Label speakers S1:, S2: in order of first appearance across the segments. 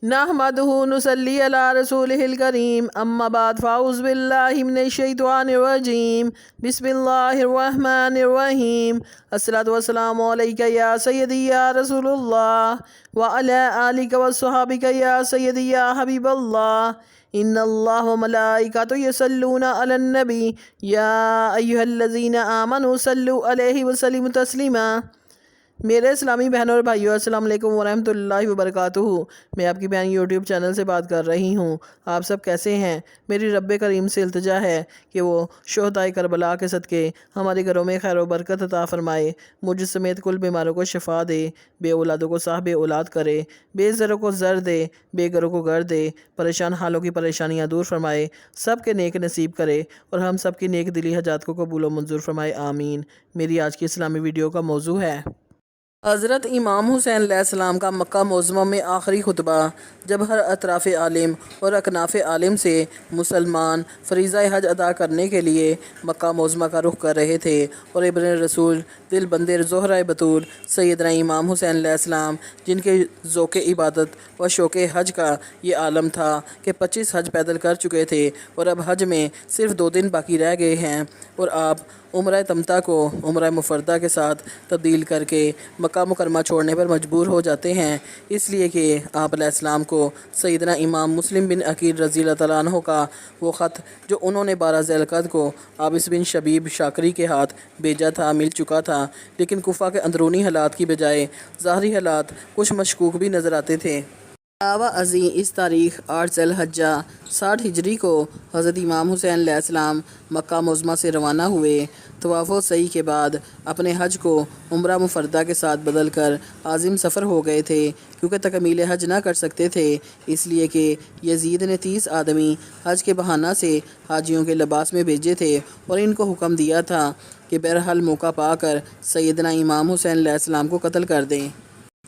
S1: नहमदुहु नुसल्ली अला रसूलिहिल करीम अम्मा बाद फ़ाउज़ बिल्लाहि मिनश शैतानिर रजीम बिस्मिल्लाहिर रहमानिर रहीम अस्सलातु वस्सलामु अलैका या सय्यदी या रसूलुल्लाह व अला आलिका व सहाबिका या सय्यदी या हबीबल्लाह इन्नल्लाह व मलाइकतहु यसल्लूना अलन नबी या अय्युहल्लज़ीना आमनु सल्लु अलैहि व सल्लिमु तस्लीमा। मेरे इस्लामी बहनों और भाइयों, अस्सलाम वालेकुम वरहमतुल्लाहि वबरकातुहू। मैं आपकी बहन यूट्यूब चैनल से बात कर रही हूँ। आप सब कैसे हैं? मेरी रब्बे करीम से इल्तिजा है कि वो शुहदाए करबला के सदक़े हमारे घरों में खैर व बरकत अता फ़रमाए, मुझ समेत कुल बीमारों को शिफा दे, बे औलादों को साहब औलाद करे, बेज़रों को ज़र दे, बेघरों को घर दे, परेशान हालों की परेशानियाँ दूर फरमाए, सब के नेक नसीब करे और हम सब की नेक दिली हजात को कबूल व मंजूर फरमाए, आमीन। मेरी आज की इस्लामी वीडियो का मौजू है हज़रत इमाम हुसैन अलैहिस्सलाम का मक्का मुअज़्ज़मा में आखिरी खुतबा। जब हर अतराफ़ आलिम और अकनाफ़ आलिम से मुसलमान फ़रीज़ा हज अदा करने के लिए मक्का मुअज़्ज़मा का रुख कर रहे थे और इब्न रसूल दिल बंदे ज़ोहरा बतूल सैयदना इमाम हुसैन अलैहिस्सलाम, जिनके ज़ौक़ इबादत व शौक़ हज का ये आलम था कि 25 हज पैदल कर चुके थे और अब हज में सिर्फ़ 2 दिन बाकी रह गए हैं और आप उम्रा तमता को उम्रा मुफरदा के साथ तब्दील करके मक्का मुकरमा छोड़ने पर मजबूर हो जाते हैं, इसलिए कि आप अलैहिस्सलाम को सैयदना इमाम मुस्लिम बिन अकील रज़ी अल्लाह तआला अन्हु का वो ख़त जो उन्होंने 12 ज़िलक़द को आबिस बिन शबीब शाकरी के हाथ भेजा था मिल चुका था, लेकिन कुफ़ा के अंदरूनी हालात की बजाय ज़ाहरी हालात कुछ मशकूक भी नज़र आते थे। अलावा अज़ीं इस तारीख़ 8 ज़िलहज्जा 60 हिजरी को हज़रत इमाम हुसैन अलैहिस्सलाम मक्का मुअज़्ज़मा से रवाना हुए। तवाफ़ो सई के बाद अपने हज को उम्रा मुफरदा के साथ बदल कर आज़िम सफ़र हो गए थे, क्योंकि तकमील हज ना कर सकते थे, इसलिए कि यज़ीद ने 30 आदमी हज के बहाना से हाजियों के लिबास में भेजे थे और इनको हुक्म दिया था कि बहरहाल मौका पाकर सैयदना इमाम हुसैन अलैहिस्सलाम को कत्ल कर दें।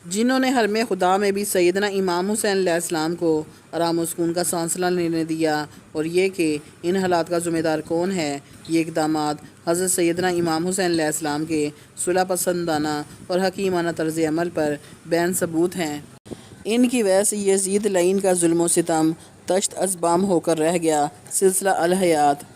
S1: जिन्होंने हरम खुदा में भी सैयदना इमाम हुसैन अलैहिस्सलाम को आराम व सुकून का सांसला लेने दिया। और ये कि इन हालात का ज़िम्मेदार कौन है, ये इक़दामात हज़रत सैयदना इमाम हुसैन अलैहिस्सलाम के सुलह पसंदाना और हकीमाना तर्ज़ अमल पर बैन सबूत हैं। इनकी वजह से यज़ीद लईन का जुल्म व सितम तश्त अज़बाम होकर रह गया। सिलसिला अल हयात।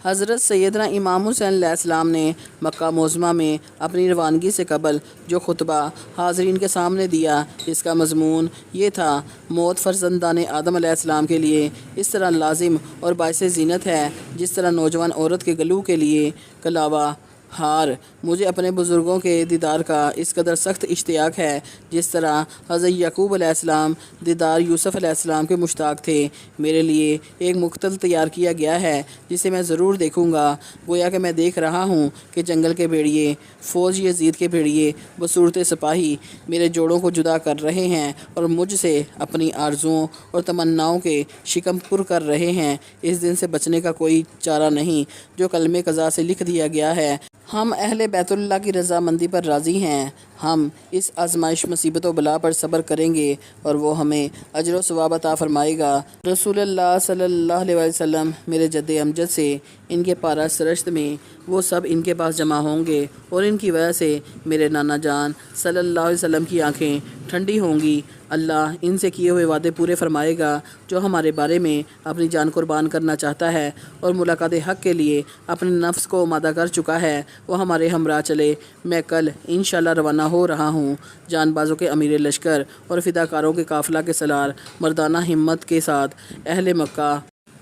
S1: हज़रत सैयदना इमाम हुसैन अलैहिस्सलाम ने मक्का मुअज़्ज़मा में अपनी रवानगी से कबल जो खुतबा हाज़रीन के सामने दिया, इसका मज़मून ये था, मौत फ़र्ज़ंदान आदम अलैहिस्सलाम के लिए इस तरह लाजिम और बाइस ज़ीनत है जिस तरह नौजवान औरत के गलू के लिए कलावा हार। मुझे अपने बुज़ुर्गों के दीदार का इस कदर सख्त इश्तियाक है जिस तरह हज़रत याकूब अलैहिस्सलाम दीदार यूसुफ़ अलैहिस्सलाम के मुश्ताक थे। मेरे लिए एक मुख्तल तैयार किया गया है जिसे मैं ज़रूर देखूँगा। गोया कि मैं देख रहा हूँ कि जंगल के भेड़िए फ़ौज यज़ीद के भेड़िए बसूरत सिपाही मेरे जोड़ों को जुदा कर रहे हैं और मुझसे अपनी आरज़ुओं और तमन्नाओं के शिकम पुर कर रहे हैं। इस दिन से बचने का कोई चारा नहीं जो कलमे क़ज़ा से लिख दिया गया है। हम अहले बैतुल्लाह की रज़ामंदी पर राज़ी हैं। हम इस आज़माइश मुसीबत व बला पर सब्र करेंगे और वो हमें अजर व सवाब अता फ़रमाएगा। रसूलुल्लाह सल्लल्लाहु अलैहि वसल्लम मेरे जद्दे अमजद से इनके पारा सरश्त में वो सब इनके पास जमा होंगे और इनकी वजह से मेरे नाना जान सल्लल्लाहु अलैहि वसल्लम की आँखें ठंडी होंगी। अल्लाह इनसे किए हुए वादे पूरे फरमाएगा। जो हमारे बारे में अपनी जान कुर्बान करना चाहता है और मुलाकात हक़ के लिए अपने नफ्स को आमादा कर चुका है, वो हमारे हमरा चले। मैं कल इंशाअल्लाह रवाना हो रहा हूँ। जानबाजों के अमीर लश्कर और फ़िदाकारों के काफ़िला के सलार मर्दाना हिम्मत के साथ अहले मक्का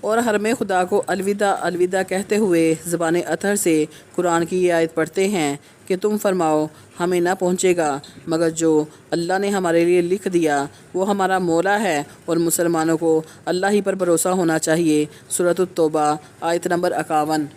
S1: और हरम खुदा को अलविदा अलविदा कहते हुए ज़बान अतहर से कुरान की ये आयत पढ़ते हैं कि तुम फरमाओ, हमें ना पहुँचेगा मगर जो अल्लाह ने हमारे लिए लिख दिया वो हमारा मौला है और मुसलमानों को अल्लाह ही पर भरोसा होना चाहिए। सूरत अत-तौबा आयत नंबर 51।